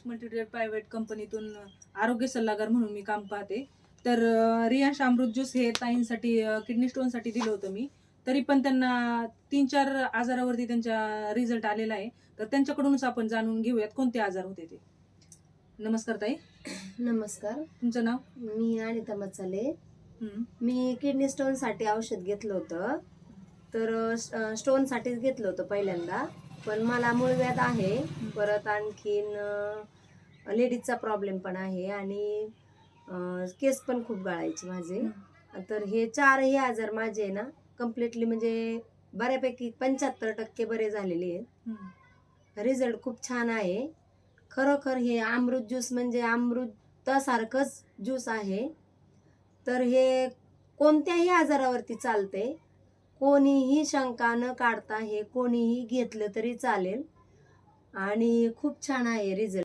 Multitrade private कंपनीतून आरोग्य सल्लागार म्हणून मी काम पाहते. तर रियांश अमृत ज्यूस हे ताईंसाठी किडनी स्टोनसाठी दिलं होतं मी. तरी पण त्यांना 3-4 आजारावरती त्यांच्या रिझल्ट आलेला आहे. तर त्यांच्याकडूनच आपण जाणून घेऊयात कोणते आजार होते ते. नमस्कार ताई. नमस्कार. तुमचं नाव? मी अनिता मचाले. हं. मी किडनी स्टोन साठी औषध घेतलं होतं. तर स्टोन साठीच घेतलं होतं पहिल्यांदा. पण मला मूळव्याध आहे. परत आणखीन लेडीजचा प्रॉब्लेम पण आहे आणि केस पण खूप गळायचे माझे. तर हे चारही आजार माझे ना कम्प्लिटली म्हणजे बऱ्यापैकी 75% बरे झालेले आहेत. रिझल्ट खूप छान आहे. खरोखर हे अमृत ज्यूस म्हणजे अमृतासारखंच ज्यूस आहे. तर हे कोणत्याही आजारावरती चालते. कोणीही शंका न काढता हे कोणीही घेतलं तरी चालेल आणि खूप छान आहे रिझल्ट.